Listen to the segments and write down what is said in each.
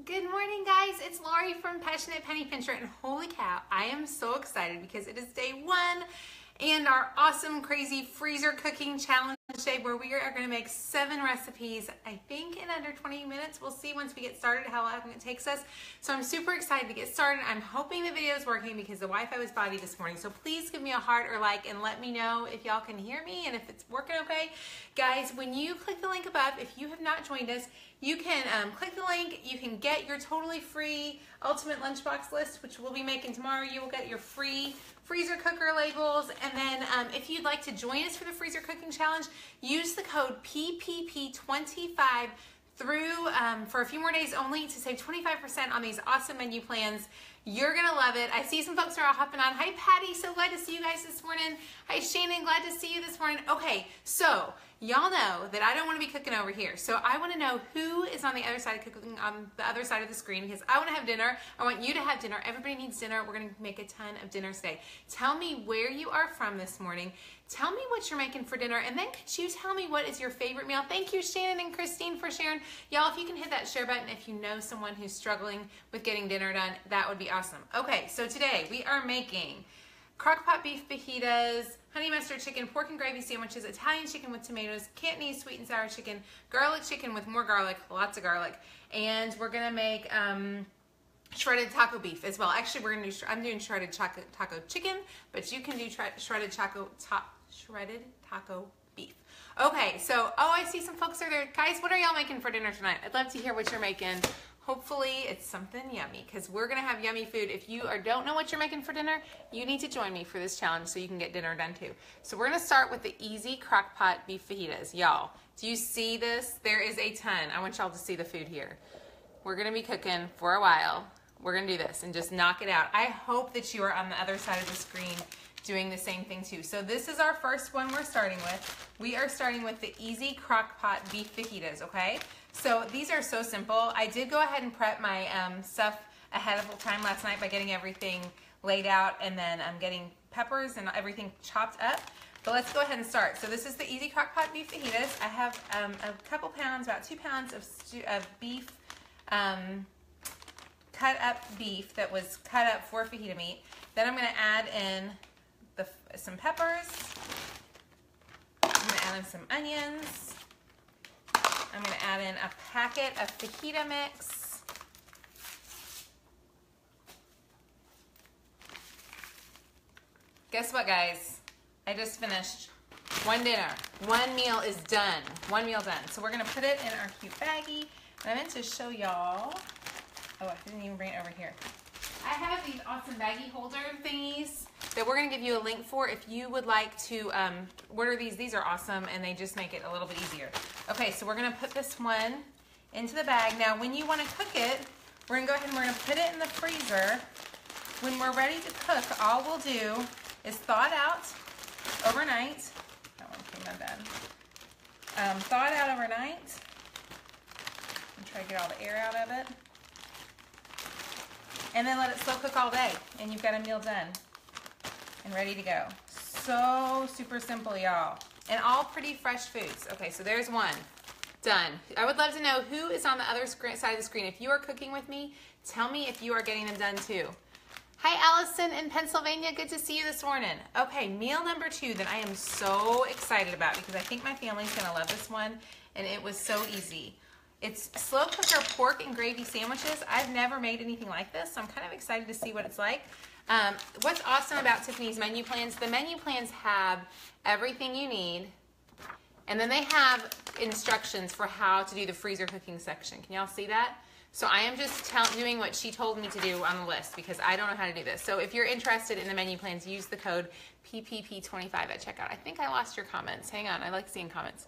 Good morning, guys. It's Lori from Passionate Penny Pincher, and holy cow, I am so excited because it is day one and our awesome, crazy freezer cooking challenge day where we are going to make 7 recipes, I think in under 20 minutes. We'll see once we get started how long it takes us. So I'm super excited to get started. I'm hoping the video is working because the Wi-Fi was spotty this morning. So please give me a heart or like and let me know if y'all can hear me and if it's working okay. Guys, when you click the link above, if you have not joined us, you can click the link. You can get your totally free Ultimate Lunchbox list, which we'll be making tomorrow. You will get your free freezer cooker labels. And then if you'd like to join us for the freezer cooking challenge, use the code PPP25 through for a few more days only to save 25% on these awesome menu plans. You're gonna love it. I see some folks are all hopping on. Hi Patty, so glad to see you guys this morning. Hi Shannon, glad to see you this morning. Okay, so y'all know that I don't want to be cooking over here. So I want to know who is on the other side of cooking on the other side of the screen because I want to have dinner. I want you to have dinner. Everybody needs dinner. We're going to make a ton of dinner today. Tell me where you are from this morning. Tell me what you're making for dinner, and then could you tell me what is your favorite meal? Thank you, Shannon and Christine, for sharing. Y'all, if you can hit that share button if you know someone who's struggling with getting dinner done, that would be awesome. Okay, so today we are making crock-pot beef fajitas, honey mustard chicken, pork and gravy sandwiches, Italian chicken with tomatoes, Cantonese sweet and sour chicken, garlic chicken with more garlic, lots of garlic, and we're gonna make shredded taco beef as well. Actually, I'm doing shredded taco chicken, but you can do shredded taco beef. Okay, so I see some folks are there. Guys, what are y'all making for dinner tonight? I'd love to hear what you're making. Hopefully it's something yummy because we're gonna have yummy food. If you don't know what you're making for dinner, you need to join me for this challenge so you can get dinner done too. So we're gonna start with the easy crock pot beef fajitas. Y'all, do you see this? There is a ton. I want y'all to see the food here. We're gonna be cooking for a while. We're gonna do this and just knock it out. I hope that you are on the other side of the screen doing the same thing too. So this is our first one we're starting with. We are starting with the easy crock pot beef fajitas, okay? So these are so simple. I did go ahead and prep my stuff ahead of time last night by getting everything laid out and then I'm getting peppers and everything chopped up. But let's go ahead and start. So this is the easy crock pot beef fajitas. I have a couple pounds, about 2 pounds of beef, cut up beef that was cut up for fajita meat. Then I'm gonna add in some peppers. I'm gonna add in some onions. I'm gonna add in a packet of fajita mix. Guess what, guys? I just finished one dinner. One meal is done. One meal done. So we're gonna put it in our cute baggie. And I meant to show y'all. Oh, I didn't even bring it over here. I have these awesome baggie holder thingies that we're going to give you a link for if you would like to order these. These are awesome and they just make it a little bit easier. Okay, so we're going to put this one into the bag. Now, when you want to cook it, we're going to go ahead and we're going to put it in the freezer. When we're ready to cook, all we'll do is thaw it out overnight. That one came out bad. Thaw it out overnight. And try to get all the air out of it. And then let it slow cook all day, and you've got a meal done and ready to go. So super simple, y'all. And all pretty fresh foods. Okay, so there's one. Done. I would love to know who is on the other side of the screen. If you are cooking with me, tell me if you are getting them done too. Hi, Allison in Pennsylvania. Good to see you this morning. Okay, meal number 2 that I am so excited about because I think my family's going to love this one, and it was so easy. It's slow cooker pork and gravy sandwiches. I've never made anything like this, so I'm kind of excited to see what it's like. What's awesome about Tiffany's menu plans, the menu plans have everything you need, and then they have instructions for how to do the freezer cooking section. Can y'all see that? So I am just doing what she told me to do on the list because I don't know how to do this. So if you're interested in the menu plans, use the code PPP25 at checkout. I think I lost your comments. Hang on, I like seeing comments.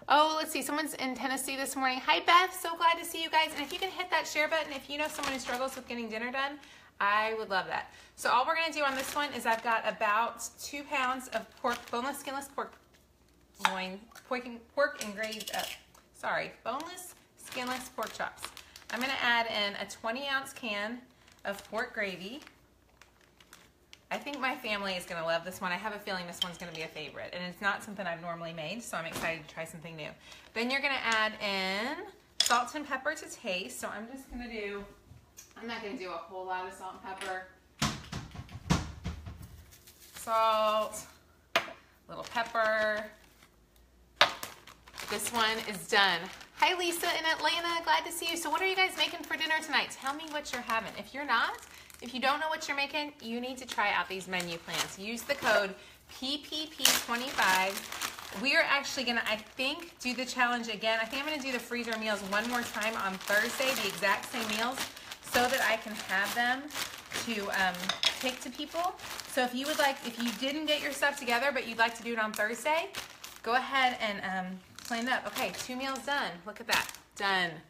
Oh, let's see, someone's in Tennessee this morning. Hi, Beth, so glad to see you guys. And if you can hit that share button, if you know someone who struggles with getting dinner done, I would love that. So all we're gonna do on this one is I've got about 2 pounds of pork, boneless, skinless pork loin, pork and gravy, boneless, skinless pork chops. I'm gonna add in a 20-ounce can of pork gravy. I think my family is gonna love this one. I have a feeling this one's gonna be a favorite, and it's not something I've normally made, so I'm excited to try something new. Then you're gonna add in Salt and pepper to taste. So I'm just gonna do, I'm not gonna do a whole lot of salt and pepper. Salt, little pepper. This one is done. Hi Lisa in Atlanta, glad to see you. So what are you guys making for dinner tonight? Tell me what you're having. If you're not, if you don't know what you're making, you need to try out these menu plans. Use the code PPP25. We are actually gonna, I think, do the challenge again. I think I'm gonna do the freezer meals one more time on Thursday, the exact same meals, so that I can have them to pick to people. So if you would like, if you didn't get your stuff together, but you'd like to do it on Thursday, go ahead and plan it up. Okay, 2 meals done. Look at that, done.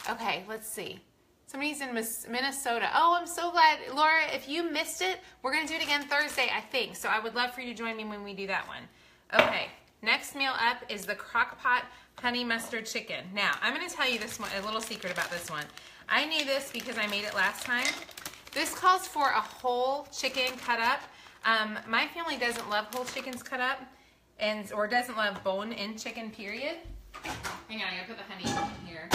Okay, let's see. Somebody's in Minnesota. Oh, I'm so glad. Laura, if you missed it, we're gonna do it again Thursday, I think. So I would love for you to join me when we do that one. Okay, next meal up is the Crock-Pot Honey Mustard Chicken. Now, I'm gonna tell you this one, a little secret about this one. I knew this because I made it last time. This calls for a whole chicken cut up. My family doesn't love whole chickens cut up, or doesn't love bone-in chicken, period. Hang on, I gotta put the honey in here.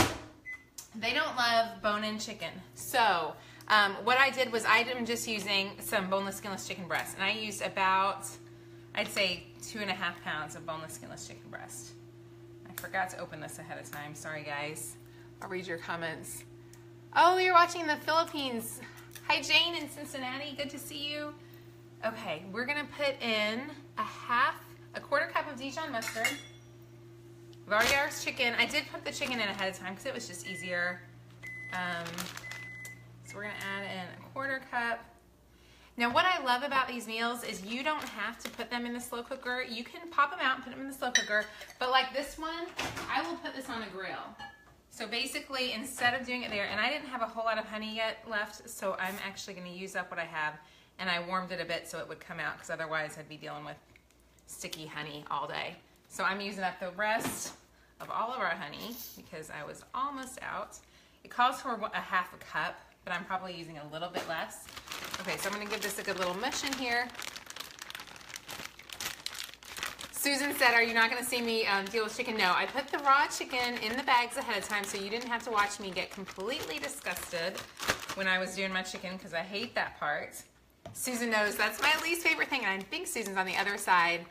They don't love bone-in chicken. So what I did was I'm just using some boneless, skinless chicken breast. And I used about, I'd say 2.5 pounds of boneless, skinless chicken breast. I forgot to open this ahead of time. Sorry, guys. I'll read your comments. Oh, you're watching the Philippines. Hi, Jane in Cincinnati. Good to see you. Okay, we're going to put in a quarter cup of Dijon mustard. We've already got our chicken. I did put the chicken in ahead of time because it was just easier. So we're going to add in a quarter cup. Now what I love about these meals is you don't have to put them in the slow cooker. You can pop them out and put them in the slow cooker. But like this one, I will put this on a grill. So basically, instead of doing it there, and I didn't have a whole lot of honey yet left, so I'm actually going to use up what I have. And I warmed it a bit so it would come out because otherwise I'd be dealing with sticky honey all day. So I'm using up the rest of all of our honey because I was almost out. It calls for a half a cup, but I'm probably using a little bit less. Okay, so I'm gonna give this a good little mush in here. Susan said, are you not gonna see me deal with chicken? No, I put the raw chicken in the bags ahead of time so you didn't have to watch me get completely disgusted when I was doing my chicken because I hate that part. Susan knows that's my least favorite thing, and I think Susan's on the other side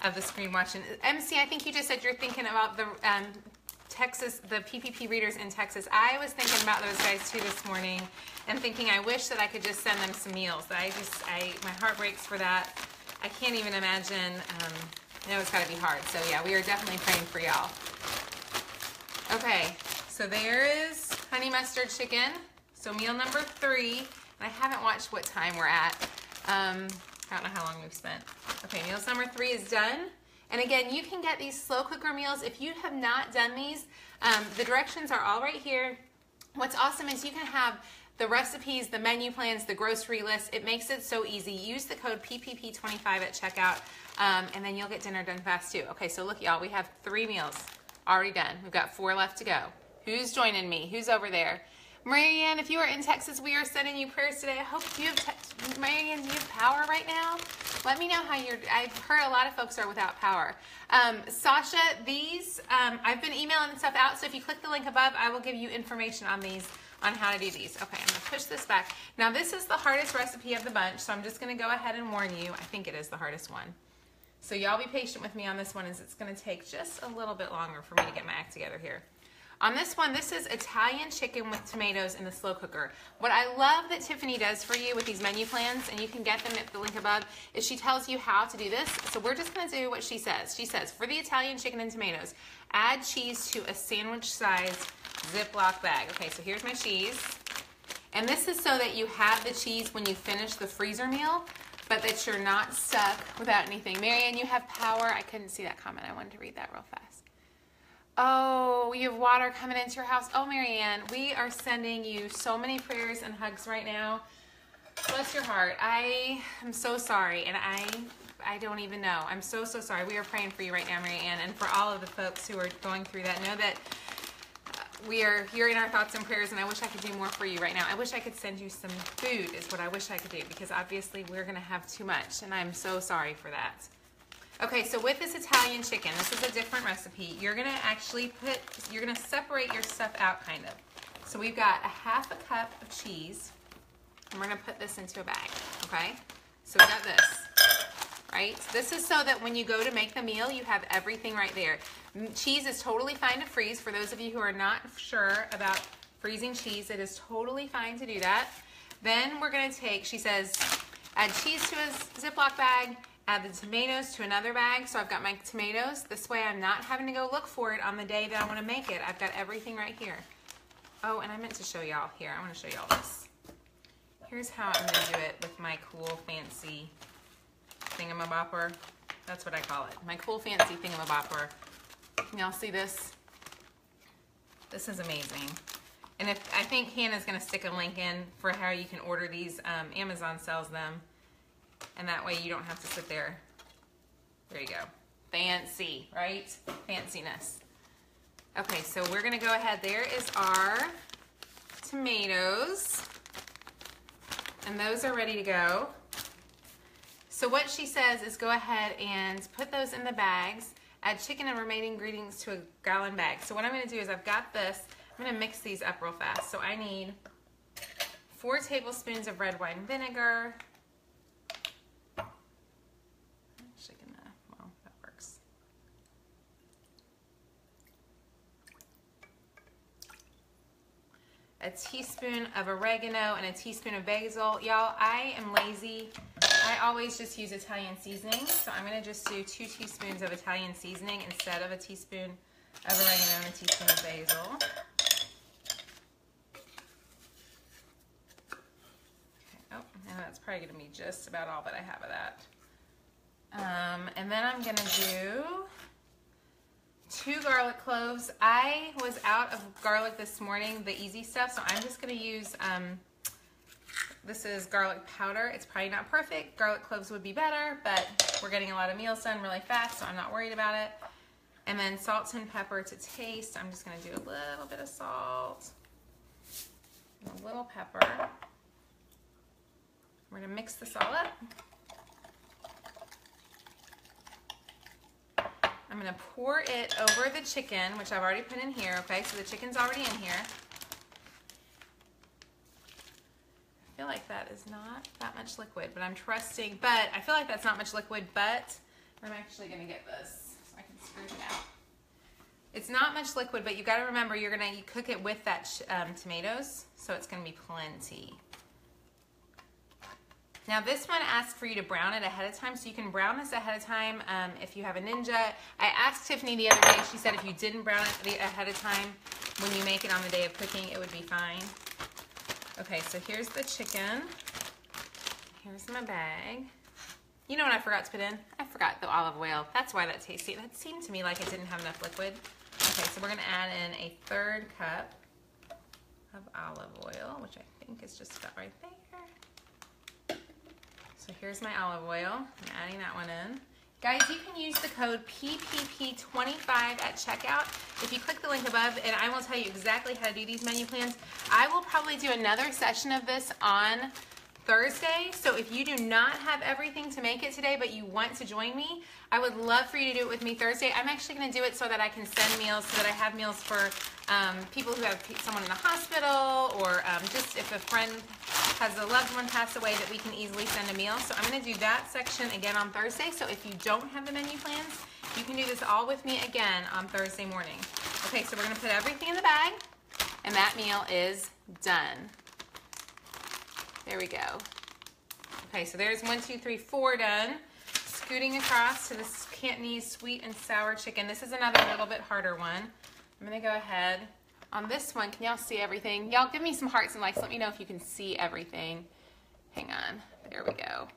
of the screen watching. MC, I think you just said you're thinking about the the PPP readers in Texas. I was thinking about those guys too this morning and thinking I wish that I could just send them some meals. My heart breaks for that. I can't even imagine. I know it's gotta be hard. So yeah, we are definitely praying for y'all. Okay, so there is honey mustard chicken. So meal number 3, and I haven't watched what time we're at. I don't know how long we've spent. Okay, meals number 3 is done. And again, you can get these slow cooker meals. If you have not done these, the directions are all right here. What's awesome is you can have the recipes, the menu plans, the grocery list. It makes it so easy. Use the code PPP25 at checkout, and then you'll get dinner done fast too. Okay, so look, y'all, we have 3 meals already done. We've got 4 left to go. Who's joining me? Who's over there? Marianne, if you are in Texas, we are sending you prayers today. I hope you have, Marianne, do you have power right now? Let me know how I've heard a lot of folks are without power. Sasha, these, I've been emailing stuff out, so if you click the link above, I will give you information on these, on how to do these. Okay, I'm gonna push this back. Now this is the hardest recipe of the bunch, so I'm just gonna go ahead and warn you. I think it is the hardest one. So y'all be patient with me on this one, as it's gonna take just a little bit longer for me to get my act together here. On this one, this is Italian chicken with tomatoes in the slow cooker. What I love that Tiffany does for you with these menu plans, and you can get them at the link above, is she tells you how to do this. So we're just gonna do what she says. She says, for the Italian chicken and tomatoes, add cheese to a sandwich-sized Ziploc bag. Okay, so here's my cheese. And this is so that you have the cheese when you finish the freezer meal, but that you're not stuck without anything. Marianne, you have power. I couldn't see that comment. I wanted to read that real fast. Oh, you have water coming into your house. Oh, Marianne, we are sending you so many prayers and hugs right now. Bless your heart. I am so sorry, and I don't even know. I'm so sorry. We are praying for you right now, Marianne, and for all of the folks who are going through that. Know that you're in our thoughts and prayers, and I wish I could do more for you right now. I wish I could send you some food is what I wish I could do, because obviously we're going to have too much, and I'm so sorry for that. Okay, so with this Italian chicken, this is a different recipe. You're gonna actually you're gonna separate your stuff out kind of. So we've got a half a cup of cheese, and we're gonna put this into a bag, okay? So we got this, right? This is so that when you go to make the meal, you have everything right there. Cheese is totally fine to freeze. For those of you who are not sure about freezing cheese, it is totally fine to do that. Then we're gonna take, she says, add cheese to a Ziploc bag, add the tomatoes to another bag. So I've got my tomatoes. This way I'm not having to go look for it on the day that I wanna make it. I've got everything right here. Oh, and I meant to show y'all here. I wanna show y'all this. Here's how I'm gonna do it with my cool fancy thingamabopper. That's what I call it. My cool fancy thingamabopper. Can y'all see this? This is amazing. And I think Hannah's gonna stick a link in for how you can order these. Amazon sells them. And that way you don't have to sit there. There you go. Fancy, right? Fanciness. Okay, so we're gonna go ahead. There is our tomatoes. And those are ready to go. So what she says is go ahead and put those in the bags. Add chicken and remaining ingredients to a gallon bag. So what I'm gonna do is I've got this. I'm gonna mix these up real fast. So I need 4 tablespoons of red wine vinegar. Actually gonna, well, that works. A teaspoon of oregano and a teaspoon of basil. Y'all, I am lazy. I always just use Italian seasoning. So I'm gonna just do 2 teaspoons of Italian seasoning instead of a teaspoon of oregano and a teaspoon of basil. Okay. Oh, and that's probably gonna be just about all that I have of that. And then I'm gonna do 2 garlic cloves. I was out of garlic this morning, the easy stuff, so I'm just gonna use, this is garlic powder. It's probably not perfect. Garlic cloves would be better, but we're getting a lot of meals done really fast, so I'm not worried about it. And then salt and pepper to taste. I'm just gonna do a little bit of salt and a little pepper. We're gonna mix this all up. I'm gonna pour it over the chicken, which I've already put in here, okay? So the chicken's already in here. I feel like that is not that much liquid, but I'm trusting, but I feel like that's not much liquid, but I'm actually gonna get this so I can screw it out. It's not much liquid, but you gotta remember you're gonna cook it with that tomatoes, so it's gonna be plenty. Now this one asks for you to brown it ahead of time, so you can brown this ahead of time if you have a Ninja. I asked Tiffany the other day, she said if you didn't brown it ahead of time, when you make it on the day of cooking, it would be fine. Okay, so here's the chicken. Here's my bag. You know what I forgot to put in? I forgot the olive oil. That's why that tasted. That seemed to me like it didn't have enough liquid. Okay, so we're gonna add in a 1/3 cup of olive oil, which I think is just about right there. So here's my olive oil. I'm adding that one in. Guys, you can use the code PPP25 at checkout. If you click the link above, and I will tell you exactly how to do these menu plans. I will probably do another session of this on Thursday. So if you do not have everything to make it today, but you want to join me, I would love for you to do it with me Thursday. I'm actually going to do it so that I can send meals, so that I have meals for people who have someone in the hospital, or just if a friend has a loved one pass away, that we can easily send a meal. So I'm going to do that section again on Thursday. So if you don't have the menu plans, you can do this all with me again on Thursday morning. Okay, so we're going to put everything in the bag, and that meal is done. There we go. Okay, so there's 1, 2, 3, 4 done. Scooting across to this Cantonese sweet and sour chicken. This is another little bit harder one. I'm gonna go ahead. On this one, can y'all see everything? Y'all give me some hearts and likes. Let me know if you can see everything. Hang on, there we go.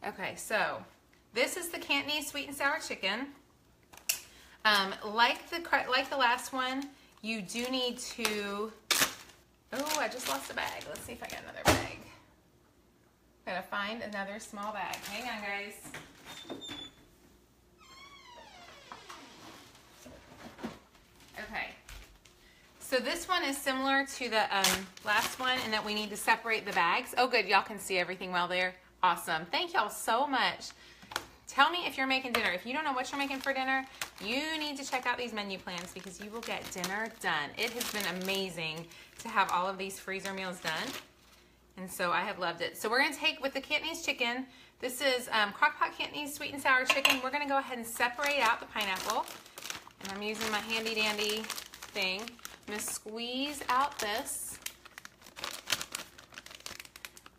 Okay, so this is the Cantonese sweet and sour chicken. Like the last one, you do need to, oh, I just lost a bag. Let's see if I got another bag. Gotta find another small bag. Hang on, guys. Okay. So this one is similar to the last one in that we need to separate the bags. Oh, good. Y'all can see everything well there. Awesome. Thank y'all so much. Tell me if you're making dinner. If you don't know what you're making for dinner, you need to check out these menu plans because you will get dinner done. It has been amazing to have all of these freezer meals done. And so I have loved it. So we're gonna take with the Cantonese chicken, this is crock-pot Cantonese sweet and sour chicken. We're gonna go ahead and separate out the pineapple. And I'm using my handy dandy thing. I'm gonna squeeze out this.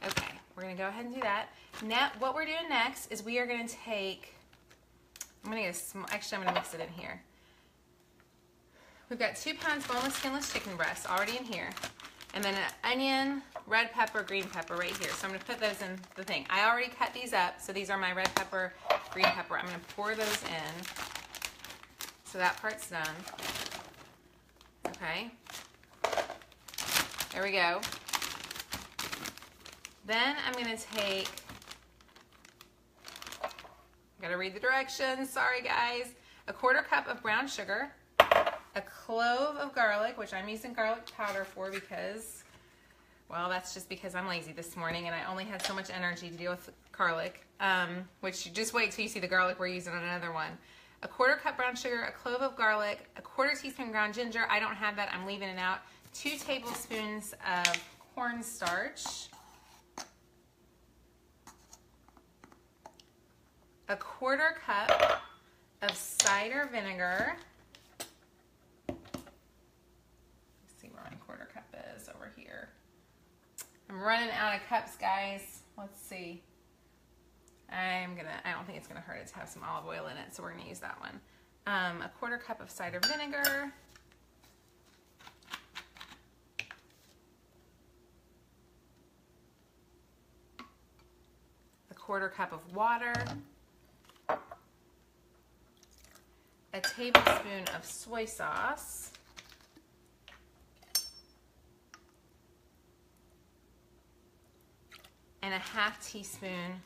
Okay, we're gonna go ahead and do that. Now, what we're doing next is we are gonna take, I'm gonna get a small, actually I'm gonna mix it in here. We've got 2 pounds boneless, skinless chicken breasts already in here. And then an onion, red pepper, green pepper right here. So I'm gonna put those in the thing. I already cut these up, so these are my red pepper, green pepper. I'm gonna pour those in. So that part's done. Okay. There we go. Then I'm gonna take, gotta read the directions, sorry guys. A 1/4 cup of brown sugar, a clove of garlic, which I'm using garlic powder for because, well, that's just because I'm lazy this morning and I only had so much energy to deal with garlic, which just wait till you see the garlic we're using on another one. A 1/4 cup brown sugar, a clove of garlic, a 1/4 teaspoon ground ginger. I don't have that, I'm leaving it out. 2 tablespoons of cornstarch. A 1/4 cup of cider vinegar. Let's see where my 1/4 cup is over here. I'm running out of cups, guys. Let's see. I don't think it's gonna hurt it to have some olive oil in it, so we're gonna use that one. A 1/4 cup of cider vinegar. A 1/4 cup of water. A tablespoon of soy sauce. And a 1/2 teaspoon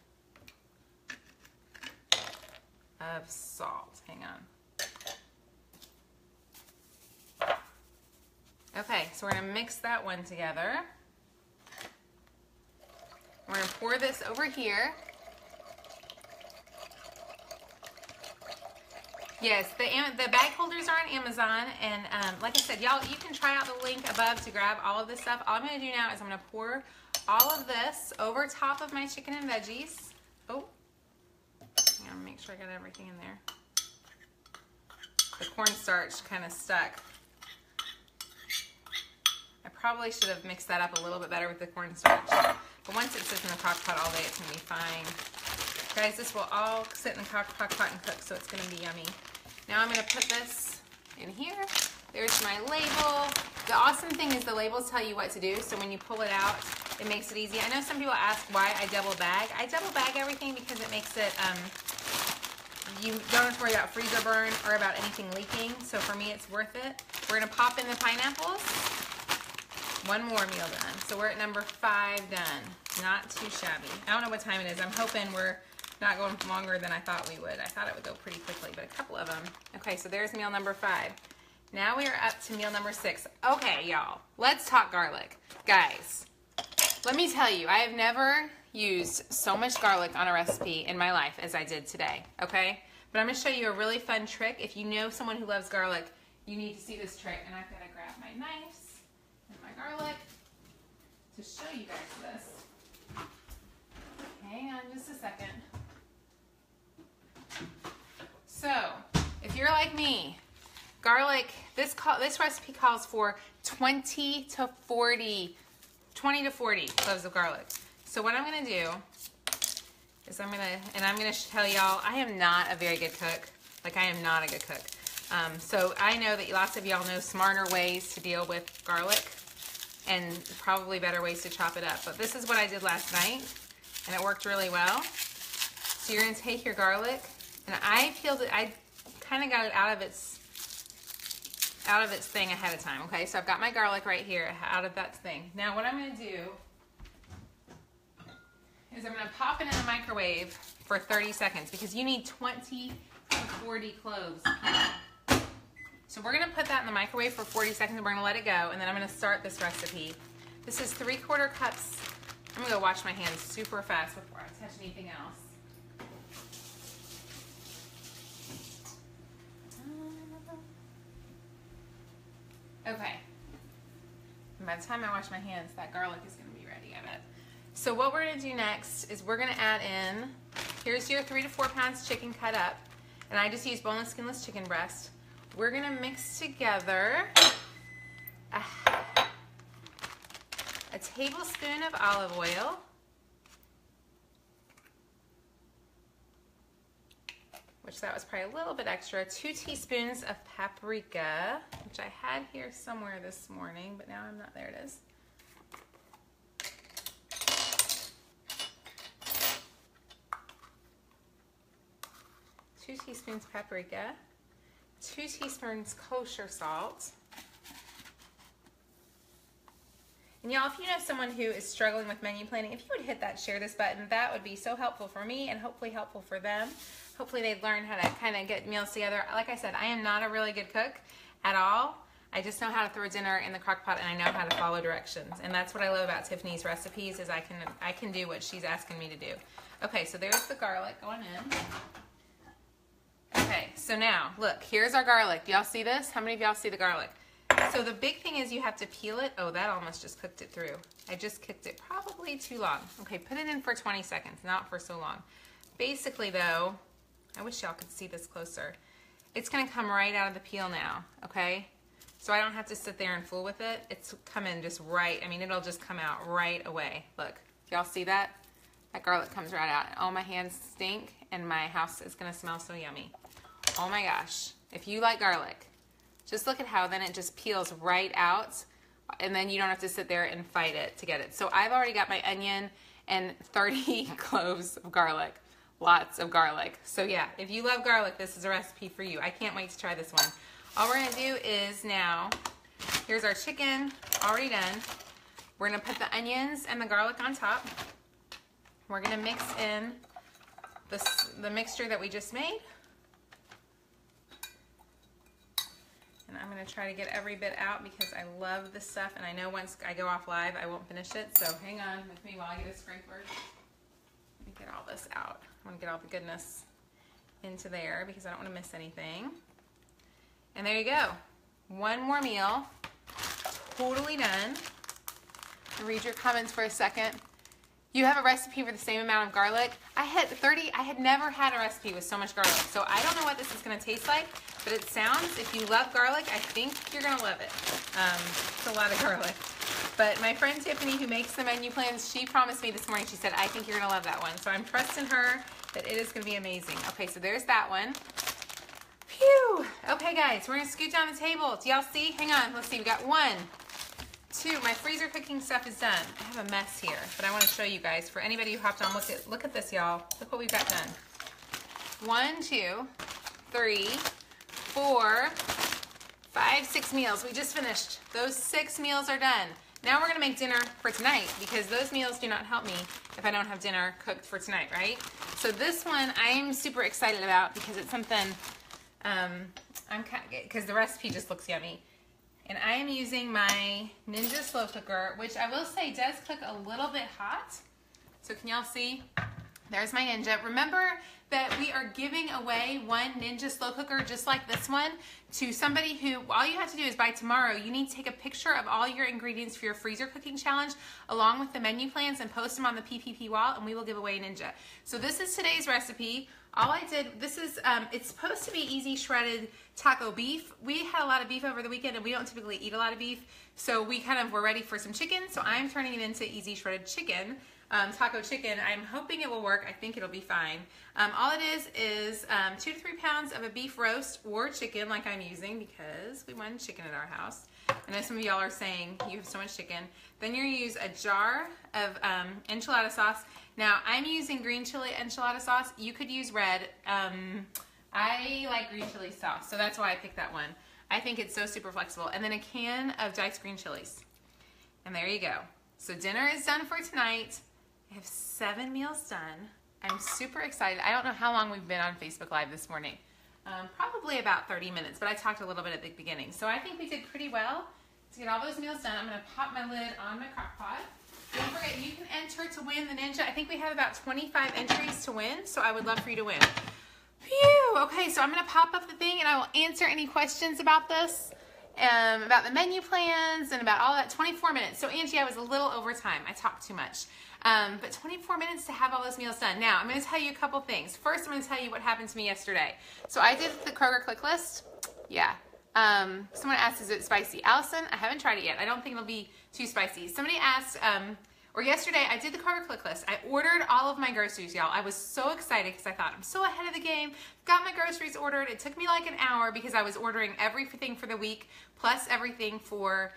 of salt. Hang on. Okay, so we're gonna mix that one together. We're gonna pour this over here. Yes, the bag holders are on Amazon, and like I said, y'all, you can try out the link above to grab all of this stuff. All I'm gonna do now is I'm gonna pour all of this over top of my chicken and veggies. Oh, I'm gonna make sure I got everything in there. The cornstarch kind of stuck. I probably should have mixed that up a little bit better with the cornstarch. But once it sits in the crock pot all day, it's gonna be fine. Guys, this will all sit in the crock pot and cook, so it's gonna be yummy. Now I'm gonna put this in here. There's my label. The awesome thing is the labels tell you what to do, so when you pull it out, it makes it easy. I know some people ask why I double bag. I double bag everything because it makes it, you don't have to worry about freezer burn or about anything leaking, so for me it's worth it. We're gonna pop in the pineapples. One more meal done. So we're at number 5 done. Not too shabby. I don't know what time it is. I'm hoping we're not going longer than I thought we would. I thought it would go pretty quickly, but a couple of them. Okay, so there's meal number 5. Now we are up to meal number 6. Okay, y'all, let's talk garlic. Guys, let me tell you, I have never used so much garlic on a recipe in my life as I did today, okay? But I'm gonna show you a really fun trick. If you know someone who loves garlic, you need to see this trick. And I've gotta grab my knives and my garlic to show you guys this. Hang on just a second. So, if you're like me, garlic, this recipe calls for 20 to 40 cloves of garlic. So what I'm gonna do is I'm gonna tell y'all, I am not a very good cook. Like, I am not a good cook. So I know that lots of y'all know smarter ways to deal with garlic and probably better ways to chop it up. But this is what I did last night, and it worked really well. So you're gonna take your garlic, and I peeled it, I kind of got it out of its thing ahead of time, okay? So I've got my garlic right here out of that thing. Now what I'm gonna do is I'm gonna pop it in the microwave for 30 seconds because you need 20 to 40 cloves. So we're gonna put that in the microwave for 40 seconds and we're gonna let it go, and then I'm gonna start this recipe. This is 3/4 cups. I'm gonna go wash my hands super fast before I touch anything else. Okay. And by the time I wash my hands, that garlic is going to be ready, I bet. So what we're going to do next is we're going to add in, here's your 3 to 4 pounds chicken cut up. And I just use boneless, skinless chicken breast. We're going to mix together a tablespoon of olive oil, which that was probably a little bit extra, 2 teaspoons of paprika, which I had here somewhere this morning, but now I'm not, there it is. Two teaspoons paprika, 2 teaspoons kosher salt. And y'all, if you know someone who is struggling with menu planning, if you would hit that share this button, that would be so helpful for me and hopefully helpful for them. Hopefully they'd learn how to kind of get meals together. Like I said, I am not a really good cook at all. I just know how to throw dinner in the crock pot and I know how to follow directions. And that's what I love about Tiffany's recipes is I can do what she's asking me to do. Okay, so there's the garlic going in. Okay, so now, look, here's our garlic. Do y'all see this? How many of y'all see the garlic? So the big thing is you have to peel it. Oh, that almost just cooked it through. I just cooked it probably too long. Okay, put it in for 20 seconds, not for so long. Basically though, I wish y'all could see this closer. It's gonna come right out of the peel now, okay? So I don't have to sit there and fool with it. It's coming just right, I mean, it'll just come out right away. Look, y'all see that? That garlic comes right out. All my hands stink and my house is gonna smell so yummy. Oh my gosh, if you like garlic, just look at how then it just peels right out and then you don't have to sit there and fight it to get it. So I've already got my onion and 30 cloves of garlic. Lots of garlic. So yeah, if you love garlic, this is a recipe for you. I can't wait to try this one. All we're gonna do is now, here's our chicken already done. We're gonna put the onions and the garlic on top. We're gonna mix in the mixture that we just made. And I'm going to try to get every bit out because I love this stuff and I know once I go off live I won't finish it. So hang on with me while I get a scraper. Let me get all this out. I want to get all the goodness into there because I don't want to miss anything. And there you go. One more meal. Totally done. I'll read your comments for a second. You have a recipe for the same amount of garlic. I had never had a recipe with so much garlic. So I don't know what this is going to taste like, but it sounds, if you love garlic, I think you're going to love it. It's a lot of garlic. But my friend Tiffany, who makes the menu plans, she promised me this morning, she said, I think you're going to love that one. So I'm trusting her that it is going to be amazing. Okay, so there's that one. Phew. Okay, guys, we're going to scoot down the table. Do y'all see? Hang on. Let's see. We got 1, 2. My freezer cooking stuff is done. I have a mess here, but I want to show you guys. For anybody who hopped on, look at this, y'all. Look what we've got done. 1, 2, 3, 4, 5, 6 meals. We just finished. Those 6 meals are done. Now we're gonna make dinner for tonight because those meals do not help me if I don't have dinner cooked for tonight, right? So this one I'm super excited about because it's something, because the recipe just looks yummy. And I am using my Ninja slow cooker, which I will say does cook a little bit hot. So can y'all see? There's my Ninja. Remember that we are giving away one Ninja slow cooker just like this one to somebody who, all you have to do is by tomorrow, you need to take a picture of all your ingredients for your freezer cooking challenge along with the menu plans and post them on the PPP wall and we will give away a Ninja. So this is today's recipe. All I did, this is, it's supposed to be easy shredded taco beef. We had a lot of beef over the weekend and we don't typically eat a lot of beef. So we kind of were ready for some chicken. So I'm turning it into easy shredded chicken. Taco chicken. I'm hoping it will work. I think it'll be fine. All it is 2 to 3 pounds of a beef roast or chicken like I'm using because we wanted chicken at our house. I know some of y'all are saying you have so much chicken. Then you use a jar of enchilada sauce. Now I'm using green chili enchilada sauce. You could use red. I like green chili sauce, so that's why I picked that one. I think it's so super flexible. And then a can of diced green chilies. And there you go. So dinner is done for tonight. I have 7 meals done. I'm super excited. I don't know how long we've been on Facebook Live this morning. Probably about 30 minutes, but I talked a little bit at the beginning. So I think we did pretty well to get all those meals done. I'm going to pop my lid on my crock pot. Don't forget, you can enter to win the Ninja. I think we have about 25 entries to win, so I would love for you to win. Phew! Okay, so I'm going to pop up the thing and I will answer any questions about this. about the menu plans and about all that. 24 minutes. So Angie, I was a little over time. I talked too much. But 24 minutes to have all those meals done. Now, I'm going to tell you a couple things. First, I'm going to tell you what happened to me yesterday. So I did the Kroger Click List. Yeah. Someone asked, is it spicy? Allison, I haven't tried it yet. I don't think it'll be too spicy. Somebody asked, or yesterday, I did the Kroger Click List. I ordered all of my groceries, y'all. I was so excited because I thought, I'm so ahead of the game. Got my groceries ordered. It took me like an hour because I was ordering everything for the week plus everything for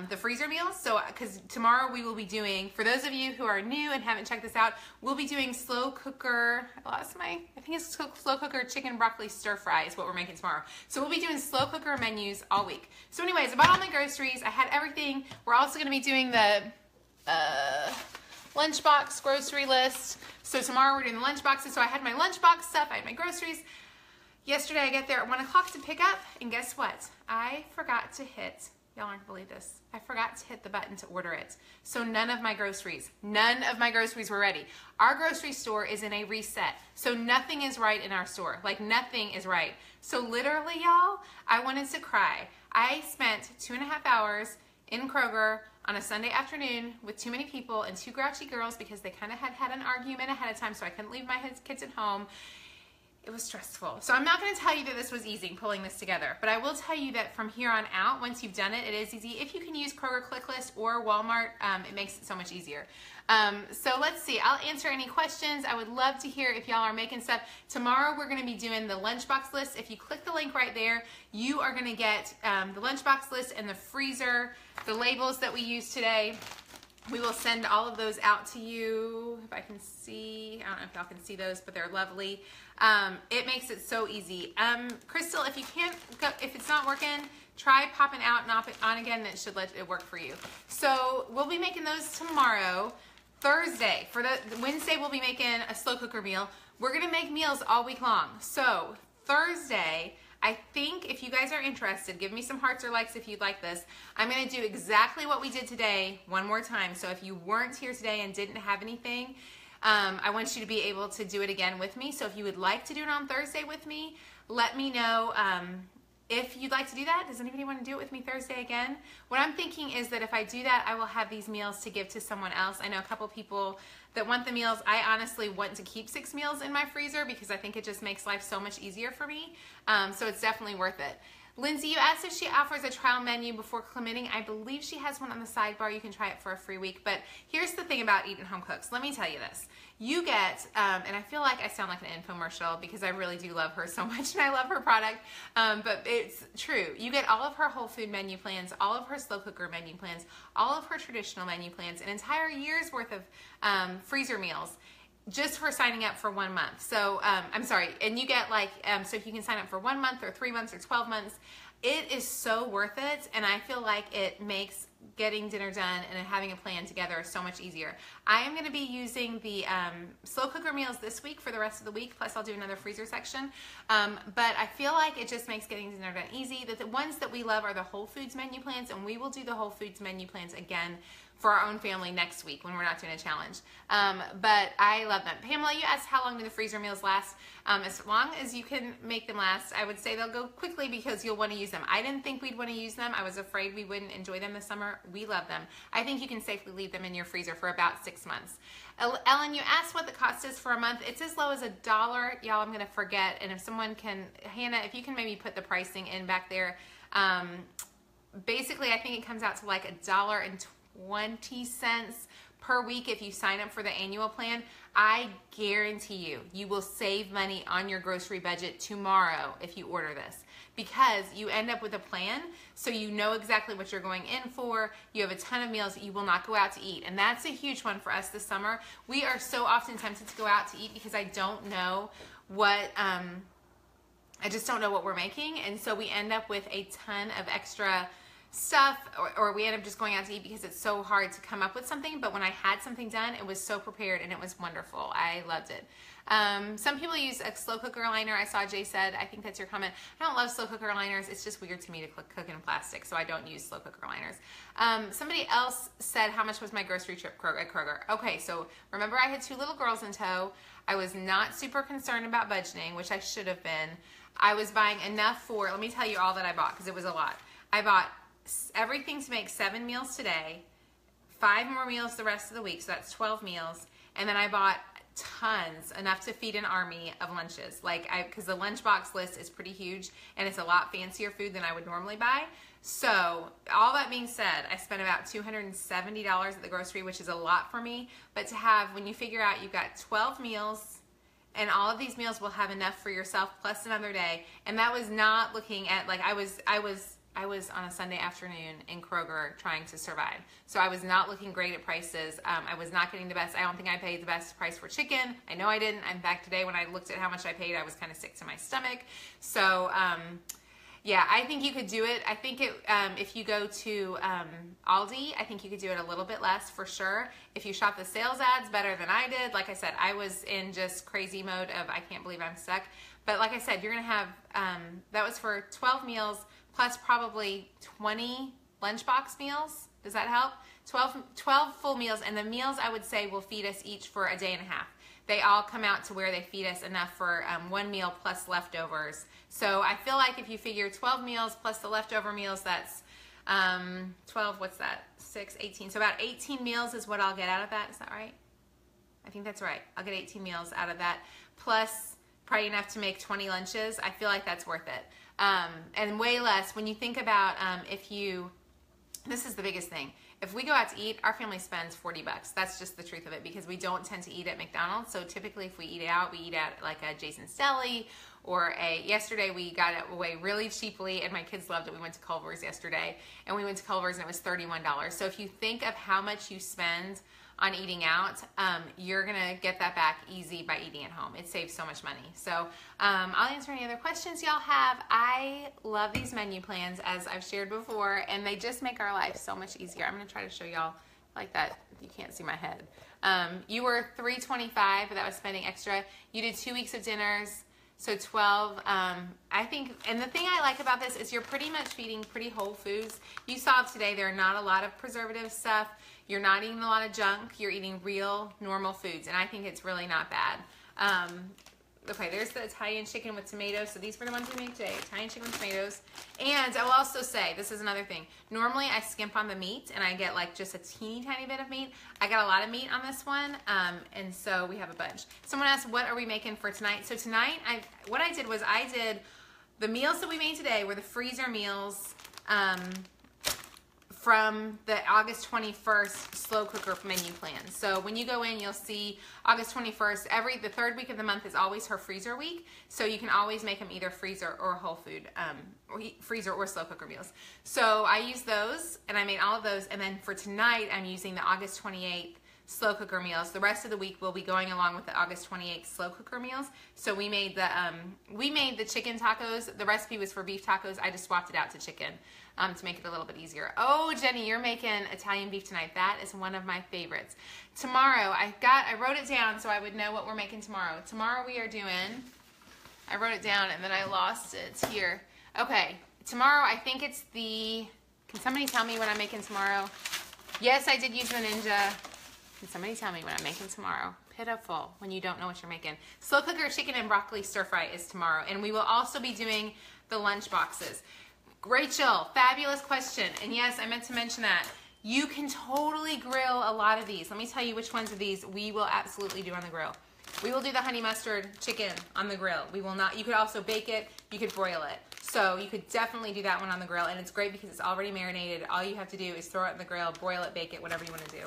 the freezer meals. So, because tomorrow we will be doing, for those of you who are new and haven't checked this out, we'll be doing slow cooker, I think it's slow cooker chicken broccoli stir fry is what we're making tomorrow. So we'll be doing slow cooker menus all week. So anyways, I bought all my groceries. I had everything. We're also going to be doing the lunchbox grocery list. So tomorrow we're doing the lunch boxes. So I had my lunchbox stuff. I had my groceries. Yesterday I get there at 1 o'clock to pick up, and guess what? I forgot to hit, y'all aren't gonna believe this, I forgot to hit the button to order it. So none of my groceries were ready. Our grocery store is in a reset. So nothing is right in our store. Like nothing is right. So literally, y'all, I wanted to cry. I spent 2.5 hours in Kroger on a Sunday afternoon with too many people and two grouchy girls because they kind of had an argument ahead of time, so I couldn't leave my kids at home. It was stressful. So I'm not going to tell you that this was easy pulling this together, but I will tell you that from here on out, once you've done it, it is easy. If you can use Kroger Click List or Walmart, it makes it so much easier. So let's see. I'll answer any questions. I would love to hear if y'all are making stuff. Tomorrow we're going to be doing the lunchbox list. If you click the link right there, you are going to get the lunchbox list and the freezer, the labels that we used today. We will send all of those out to you. If I can see, I don't know if y'all can see those, but they're lovely. It makes it so easy. Crystal, if you can't go, if it's not working, try popping out and on again. That should let it work for you. So we'll be making those tomorrow. Thursday, for the Wednesday, we'll be making a slow cooker meal. We're gonna make meals all week long. So Thursday, I think if you guys are interested, give me some hearts or likes if you'd like this. I'm going to do exactly what we did today one more time. So if you weren't here today and didn't have anything, I want you to be able to do it again with me. So if you would like to do it on Thursday with me, let me know if you'd like to do that. Does anybody want to do it with me Thursday again? What I'm thinking is that if I do that, I will have these meals to give to someone else. I know a couple people that want the meals. I honestly want to keep 6 meals in my freezer because I think it just makes life so much easier for me. So it's definitely worth it. Lindsay, you asked if she offers a trial menu before committing. I believe she has one on the sidebar. You can try it for a free week. But here's the thing about Eat at Home Cooks. Let me tell you this. You get, and I feel like I sound like an infomercial because I really do love her so much and I love her product, but it's true. You get all of her whole food menu plans, all of her slow cooker menu plans, all of her traditional menu plans, an entire year's worth of freezer meals just for signing up for 1 month. So, I'm sorry, and you get like, so if you can sign up for 1 month or 3 months or 12 months, it is so worth it, and I feel like it makes getting dinner done and having a plan together so much easier. I am going to be using the slow cooker meals this week for the rest of the week, plus I'll do another freezer section, but I feel like it just makes getting dinner done easy. The ones that we love are the Whole Foods menu plans, and we will do the Whole Foods menu plans again for our own family next week when we're not doing a challenge. But I love them. Pamela, you asked how long do the freezer meals last? As long as you can make them last. I would say they'll go quickly because you'll want to use them. I didn't think we'd want to use them. I was afraid we wouldn't enjoy them this summer. We love them. I think you can safely leave them in your freezer for about 6 months. Ellen, you asked what the cost is for a month. It's as low as $1. Y'all, I'm going to forget. And if someone can, Hannah, if you can maybe put the pricing in back there. Basically, I think it comes out to like $1.20 per week if you sign up for the annual plan. I guarantee you will save money on your grocery budget tomorrow if you order this, because you end up with a plan, so you know exactly what you're going in for. You have a ton of meals that you will not go out to eat, and that's a huge one for us this summer. We are so often tempted to go out to eat because I don't know what I just don't know what we're making, and so we end up with a ton of extra stuff, or we end up just going out to eat because it's so hard to come up with something. But when I had something done, it was so prepared and it was wonderful. I loved it. Some people use a slow cooker liner. I saw Jay said, I think that's your comment. I don't love slow cooker liners. It's just weird to me to cook in plastic, so I don't use slow cooker liners. Somebody else said, how much was my grocery trip at Kroger? Okay, so remember I had 2 little girls in tow. I was not super concerned about budgeting, which I should have been. I was buying enough for, let me tell you all that I bought because it was a lot. I bought everything to make 7 meals today, 5 more meals the rest of the week, so that's 12 meals, and then I bought tons, enough to feed an army of lunches. Because the lunchbox list is pretty huge, and it's a lot fancier food than I would normally buy. So, all that being said, I spent about $270 at the grocery, which is a lot for me, but to have, when you figure out you've got 12 meals, and all of these meals will have enough for yourself plus another day, and that was not looking at, like, I was on a Sunday afternoon in Kroger trying to survive. So I was not looking great at prices. I was not getting the best. I don't think I paid the best price for chicken. I know I didn't. In fact, today when I looked at how much I paid, I was kind of sick to my stomach. So, yeah, I think you could do it. I think if you go to Aldi, I think you could do it a little bit less for sure. If you shop the sales ads better than I did, like I said, I was in just crazy mode of I can't believe I'm stuck. But like I said, you're going to have, that was for 12 meals, plus probably 20 lunchbox meals. Does that help? 12 full meals, and the meals I would say will feed us each for a day and a half. They all come out to where they feed us enough for 1 meal plus leftovers. So I feel like if you figure 12 meals plus the leftover meals, that's 12, what's that? 6, 18. So about 18 meals is what I'll get out of that. Is that right? I think that's right. I'll get 18 meals out of that, plus probably enough to make 20 lunches. I feel like that's worth it. And way less when you think about this is the biggest thing. If we go out to eat, our family spends $40. That's just the truth of it, because we don't tend to eat at McDonald's. So typically if we eat out, we eat at like a Jason's Deli or yesterday we got it away really cheaply, and my kids loved it. We went to Culver's yesterday, and we went to Culver's and it was $31. So if you think of how much you spend on eating out, you're gonna get that back easy by eating at home. It saves so much money. So I'll answer any other questions y'all have. I love these menu plans, as I've shared before, and they just make our life so much easier. I'm gonna try to show y'all like that. You can't see my head. You were $325, but that was spending extra. You did 2 weeks of dinners, so 12. I think, and the thing I like about this is you're pretty much feeding pretty whole foods. You saw today there are not a lot of preservative stuff. You're not eating a lot of junk. You're eating real, normal foods, and I think it's really not bad. Okay, there's the Italian chicken with tomatoes. So these were the ones we made today, Italian chicken with tomatoes. And I will also say, this is another thing. Normally, I skimp on the meat, and I get like just a teeny tiny bit of meat. I got a lot of meat on this one, and so we have a bunch. Someone asked, what are we making for tonight? So tonight, what I did was I did the meals that we made today were the freezer meals, from the August 21st slow cooker menu plan. So when you go in, you'll see August 21st, the third week of the month is always her freezer week. So you can always make them either freezer or whole food, or freezer or slow cooker meals. So I used those, and I made all of those. And then for tonight, I'm using the August 28th slow cooker meals. The rest of the week will be going along with the August 28th slow cooker meals. So we made the chicken tacos. The recipe was for beef tacos. I just swapped it out to chicken to make it a little bit easier. Oh, Jenny, you're making Italian beef tonight. That is one of my favorites. Tomorrow, I wrote it down so I would know what we're making tomorrow. Tomorrow we are doing, I wrote it down and then I lost it. It's here. Okay, tomorrow I think it's can somebody tell me what I'm making tomorrow? Yes, I did use the Ninja. Can somebody tell me what I'm making tomorrow? Pitiful when you don't know what you're making. Slow cooker chicken and broccoli stir fry is tomorrow, and we will also be doing the lunch boxes. Rachel, fabulous question, and yes, I meant to mention that. You can totally grill a lot of these. Let me tell you which ones of these we will absolutely do on the grill. We will do the honey mustard chicken on the grill. We will not, you could also bake it, you could broil it. So you could definitely do that one on the grill, and it's great because it's already marinated. All you have to do is throw it in the grill, broil it, bake it, whatever you want to do.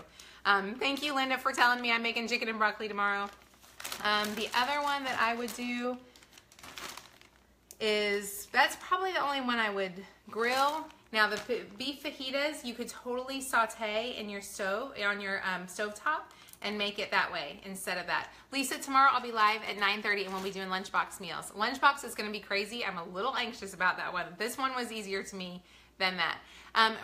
Thank you, Linda, for telling me I'm making chicken and broccoli tomorrow. The other one that I would do that's probably the only one I would grill. Now the beef fajitas, you could totally saute in your stove, on your stovetop, and make it that way instead of that. Lisa, tomorrow I'll be live at 9:30 and we'll be doing lunchbox meals. Lunchbox is gonna be crazy. I'm a little anxious about that one. This one was easier to me than that.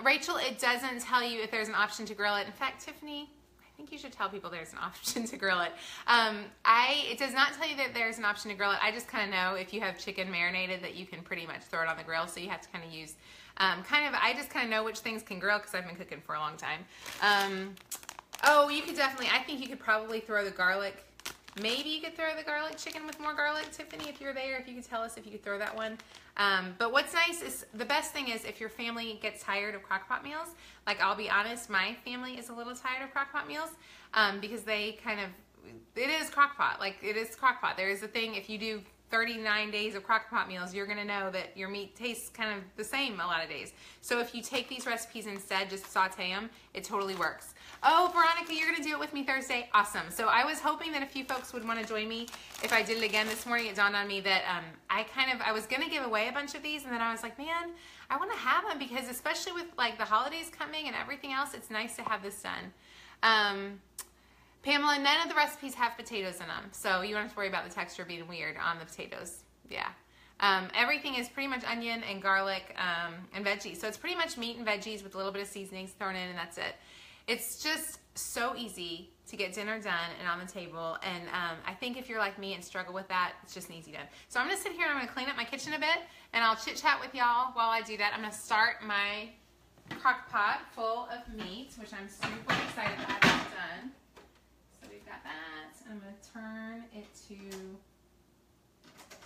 Rachel, it doesn't tell you if there's an option to grill it. In fact, Tiffany, I think you should tell people there's an option to grill it. It does not tell you that there's an option to grill it. I just kind of know if you have chicken marinated that you can pretty much throw it on the grill. So you have to kind of use, I just kind of know which things can grill because I've been cooking for a long time. Oh, you could definitely, I think you could probably throw the garlic Maybe you could throw the garlic chicken with more garlic, Tiffany, if you're there, if you could tell us if you could throw that one. But what's nice is, the best thing is if your family gets tired of crock-pot meals, like I'll be honest, my family is a little tired of crock-pot meals because they kind of, it is crock-pot, like it is crock-pot. There is a thing, if you do 39 days of crock-pot meals, you're gonna know that your meat tastes kind of the same a lot of days. So if you take these recipes instead, just saute them, it totally works. Oh, Veronica, you're gonna do it with me Thursday? Awesome. So I was hoping that a few folks would wanna join me if I did it again this morning. It dawned on me that I was gonna give away a bunch of these, and then I was like, man, I wanna have them because especially with like the holidays coming and everything else, it's nice to have this done. Pamela, none of the recipes have potatoes in them, so you don't have to worry about the texture being weird on the potatoes. Yeah. Everything is pretty much onion and garlic and veggies. So it's pretty much meat and veggies with a little bit of seasonings thrown in, and that's it. It's just so easy to get dinner done and on the table, and I think if you're like me and struggle with that, it's just an easy done. So I'm going to sit here and I'm going to clean up my kitchen a bit, and I'll chit-chat with y'all while I do that. I'm going to start my crock pot full of meat, which I'm super excited to have that done. So we've got that, and I'm going to turn it to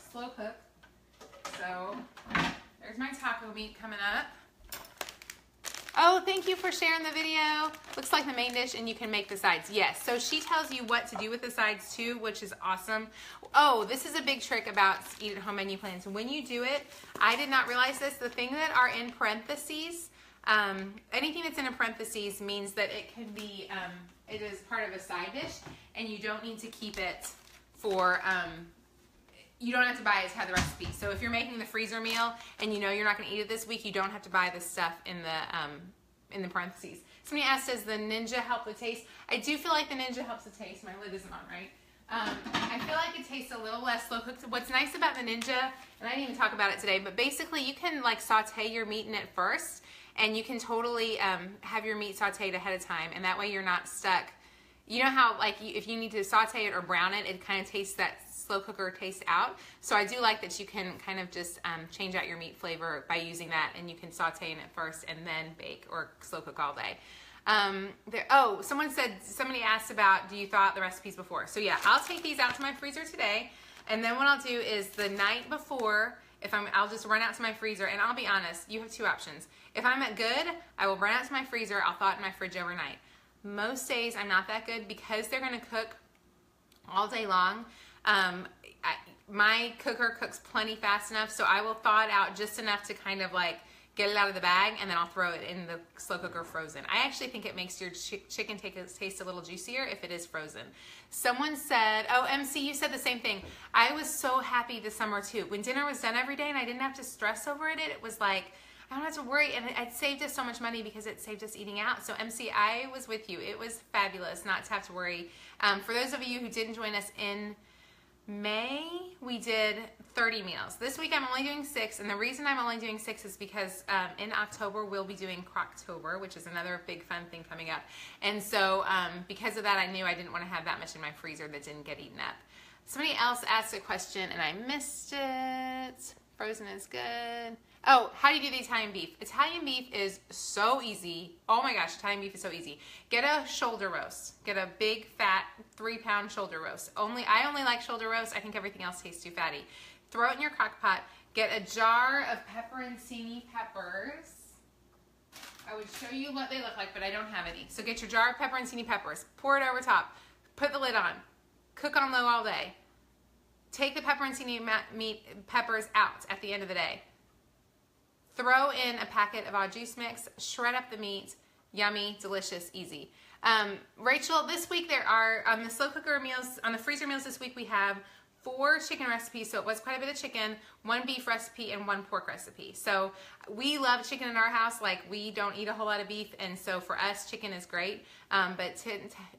slow cook. So there's my taco meat coming up. Oh, thank you for sharing the video. Looks like the main dish and you can make the sides. Yes, so she tells you what to do with the sides too, which is awesome. Oh, this is a big trick about eat at home menu plans. When you do it, I did not realize this, the thing that are in parentheses, anything that's in a parentheses means that it can be, it is part of a side dish, and you don't need to keep it for, you don't have to buy it to have the recipe. So if you're making the freezer meal and you know you're not going to eat it this week, you don't have to buy the stuff in the parentheses. Somebody asked, does the Ninja help the taste? I do feel like the Ninja helps the taste. My lid isn't on, right? I feel like it tastes a little less slow cooked. What's nice about the Ninja, and I didn't even talk about it today, but basically you can like saute your meat in it first, and you can totally have your meat sauteed ahead of time, and that way you're not stuck. You know how like if you need to saute it or brown it, it kind of tastes that slow cooker taste out. So I do like that you can kind of just change out your meat flavor by using that, and you can saute in it first and then bake or slow cook all day. Oh, somebody asked about, do you thaw out the recipes before? So yeah, I'll take these out to my freezer today, and then what I'll do is the night before, I'll just run out to my freezer, and I'll be honest, you have two options. If I'm at good, I will run out to my freezer, I'll thaw it in my fridge overnight. Most days I'm not that good because they're gonna cook all day long. My cooker cooks plenty fast enough, so I will thaw it out just enough to kind of like get it out of the bag, and then I'll throw it in the slow cooker frozen. I actually think it makes your chicken taste a little juicier if it is frozen. Someone said, oh, MC, you said the same thing. I was so happy this summer too. When dinner was done every day and I didn't have to stress over it, it was like, I don't have to worry, and it saved us so much money because it saved us eating out. So MC, I was with you. It was fabulous not to have to worry. For those of you who didn't join us in May, we did 30 meals. This week I'm only doing 6, and the reason I'm only doing 6 is because in October we'll be doing Crocktober, which is another big fun thing coming up. And so because of that, I knew I didn't want to have that much in my freezer that didn't get eaten up. Somebody else asked a question and I missed it. Frozen is good. Oh, how do you do the Italian beef? Italian beef is so easy. Oh my gosh, Italian beef is so easy. Get a shoulder roast. Get a big, fat, 3-pound shoulder roast. I only like shoulder roast. I think everything else tastes too fatty. Throw it in your crock pot. Get a jar of pepperoncini peppers. I would show you what they look like, but I don't have any. So get your jar of pepperoncini peppers. Pour it over top. Put the lid on. Cook on low all day. Take the pepperoncini peppers out at the end of the day. Throw in a packet of au juice mix, shred up the meat, yummy, delicious, easy. Rachel, this week there are, on the slow cooker meals, on the freezer meals this week we have 4 chicken recipes, so it was quite a bit of chicken, 1 beef recipe, and 1 pork recipe. So we love chicken in our house, like we don't eat a whole lot of beef, and so for us chicken is great, but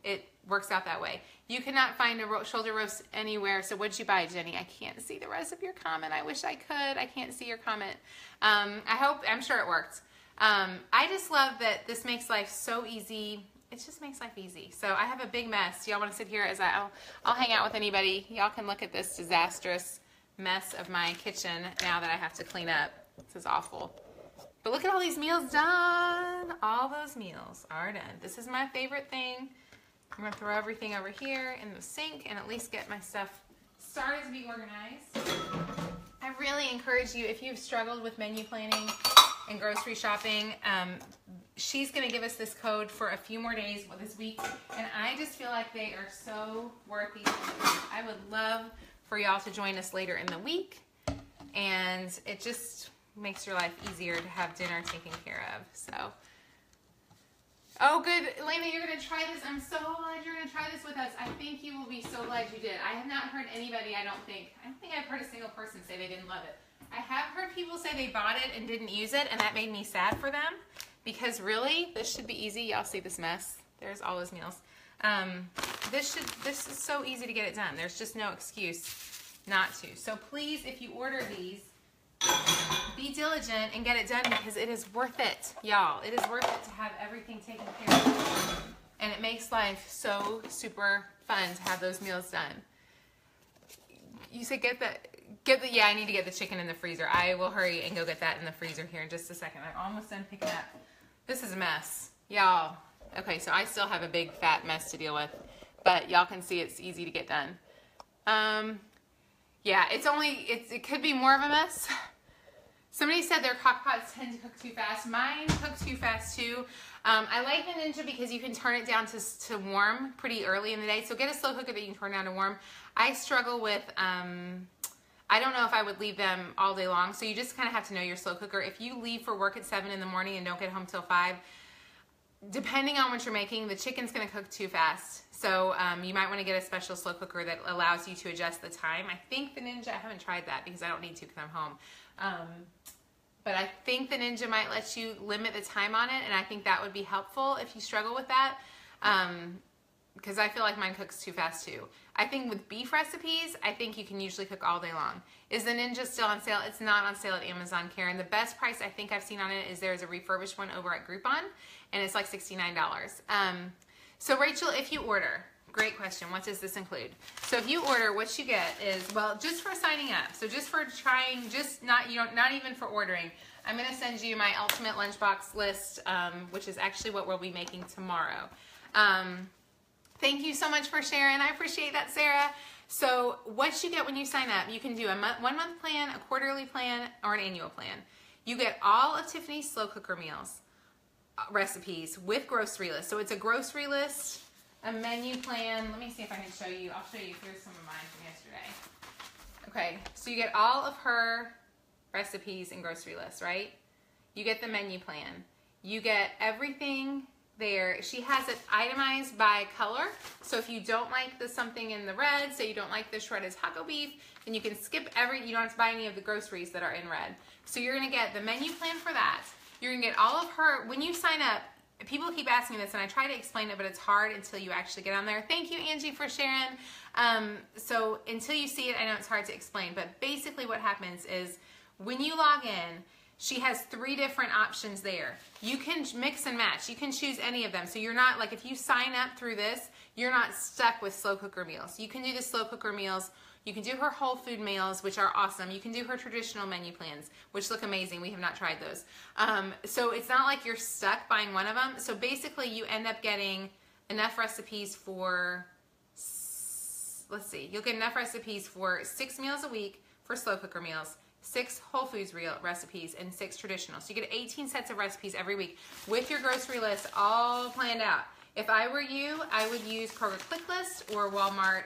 it works out that way. You cannot find a shoulder roast anywhere, so what'd you buy, Jenny? I can't see the rest of your comment. I wish I could. I can't see your comment. I'm sure it worked. I just love that this makes life so easy. It just makes life easy. So I have a big mess. Y'all want to sit here as I'll hang out with anybody. Y'all can look at this disastrous mess of my kitchen now that I have to clean up. This is awful. But look at all these meals done. All those meals are done. This is my favorite thing I'm gonna throw everything over here in the sink and at least get my stuff started to be organized. I really encourage you, if you've struggled with menu planning and grocery shopping, she's gonna give us this code for a few more days this week, and I just feel like they are so worth these. I would love for y'all to join us later in the week, and it just makes your life easier to have dinner taken care of. So, oh good, Elena, you're gonna try this. I'm so glad you're gonna try this with us. I think you will be so glad you did. I have not heard anybody, I don't think I've heard a single person say they didn't love it. I have heard people say they bought it and didn't use it, and that made me sad for them, because really, this should be easy. Y'all see this mess? There's all those meals. This is so easy to get it done. There's just no excuse not to. So please, if you order these, be diligent and get it done, because it is worth it, y'all. It is worth it to have everything taken care of. And it makes life so super fun to have those meals done. You said yeah, I need to get the chicken in the freezer. I will hurry and go get that in the freezer here in just a second. I'm almost done picking up. This is a mess, y'all. Okay, so I still have a big fat mess to deal with, but y'all can see it's easy to get done. Yeah, it could be more of a mess. Somebody said their crock pots tend to cook too fast. Mine cook too fast too. I like the Ninja because you can turn it down to warm pretty early in the day. So get a slow cooker that you can turn down to warm. I struggle with, I don't know if I would leave them all day long. So you just kind of have to know your slow cooker. If you leave for work at 7 in the morning and don't get home till 5, depending on what you're making, the chicken's gonna cook too fast. So you might wanna get a special slow cooker that allows you to adjust the time. I think the Ninja, I haven't tried that because I don't need to because I'm home. But I think the Ninja might let you limit the time on it, and I think that would be helpful if you struggle with that, because I feel like mine cooks too fast too. I think with beef recipes, I think you can usually cook all day long. Is the Ninja still on sale? It's not on sale at Amazon, Karen. The best price I think I've seen on it is there's a refurbished one over at Groupon, and it's like $69. So Rachel, if you order, great question. What does this include? So if you order, what you get is, well, just for signing up. So just for trying, not even for ordering. I'm going to send you my ultimate lunchbox list, which is actually what we'll be making tomorrow. Thank you so much for sharing. I appreciate that, Sarah. So what you get when you sign up, you can do a 1 month plan, a quarterly plan, or an annual plan. You get all of Tiffany's slow cooker meals recipes with grocery list. So it's a grocery list, a menu plan. Let me see if I can show you. I'll show you. Here's some of mine from yesterday. Okay, so you get all of her recipes and grocery lists, right? You get the menu plan. You get everything there. She has it itemized by color. So if you don't like something in the red, say you don't like the shredded taco beef, then you can skip you don't have to buy any of the groceries that are in red. So you're gonna get the menu plan for that. You're gonna get all of her, when you sign up, people keep asking this, and I try to explain it, but it's hard until you actually get on there. Thank you, Angie, for sharing. So until you see it, I know it's hard to explain, but basically what happens is when you log in, she has 3 different options there. You can mix and match. You can choose any of them. So you're not, like if you sign up through this, you're not stuck with slow cooker meals. You can do the slow cooker meals. You can do her whole food meals, which are awesome. You can do her traditional menu plans, which look amazing. We have not tried those. So it's not like you're stuck buying one of them. So basically you end up getting enough recipes for, let's see, you'll get enough recipes for 6 meals a week for slow cooker meals, 6 Whole Foods recipes, and 6 traditional. So you get 18 sets of recipes every week with your grocery list all planned out. If I were you, I would use Kroger Click List or Walmart,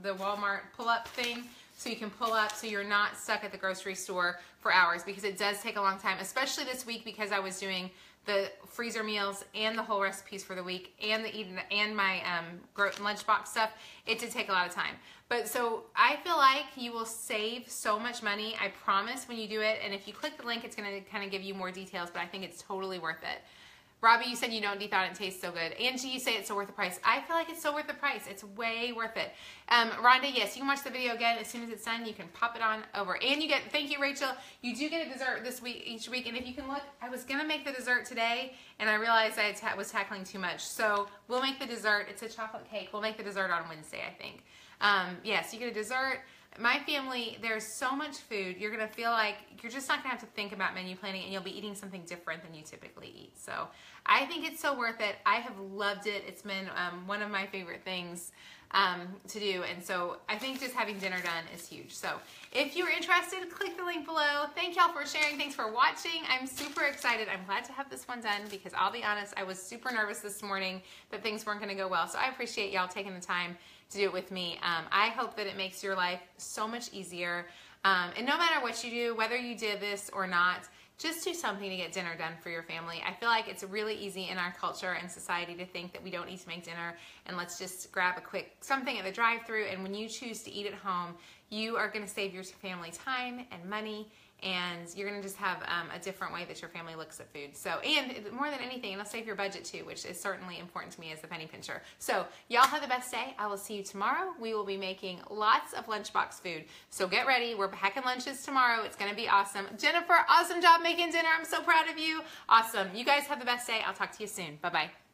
the Walmart pull-up thing, so you can pull up so you're not stuck at the grocery store for hours, because it does take a long time, especially this week because I was doing the freezer meals and the whole recipes for the week and my lunchbox stuff. It did take a lot of time. But so I feel like you will save so much money, I promise, when you do it. And if you click the link, it's going to kind of give you more details, but I think it's totally worth it. Robbie, you said you don't deep out and it tastes so good. Angie, you say it's so worth the price. I feel like it's so worth the price. It's way worth it. Rhonda, yes, you can watch the video again as soon as it's done. You can pop it on over. And you get, thank you, Rachel. You do get a dessert this week, each week. And if you can look, I was going to make the dessert today, and I realized I was tackling too much. So we'll make the dessert. It's a chocolate cake. We'll make the dessert on Wednesday, I think. Yes, you get a dessert. my family, there's so much food. You're going to feel like you're just not going to have to think about menu planning, and you'll be eating something different than you typically eat. So I think it's so worth it. I have loved it. It's been one of my favorite things to do. And so I think just having dinner done is huge. So if you're interested, click the link below. Thank y'all for sharing. Thanks for watching. I'm super excited. I'm glad to have this one done because I'll be honest, I was super nervous this morning that things weren't going to go well. So I appreciate y'all taking the time to do it with me. I hope that it makes your life so much easier. And no matter what you do, whether you did this or not, just do something to get dinner done for your family. I feel like it's really easy in our culture and society to think that we don't need to make dinner and let's just grab a quick something at the drive-thru. And when you choose to eat at home, you are going to save your family time and money, and you're going to just have a different way that your family looks at food. So, and more than anything, it'll save your budget too, which is certainly important to me as the penny pincher. So y'all have the best day. I will see you tomorrow. We will be making lots of lunchbox food. So get ready. We're packing lunches tomorrow. It's going to be awesome. Jennifer, awesome job making dinner. I'm so proud of you. Awesome. You guys have the best day. I'll talk to you soon. Bye-bye.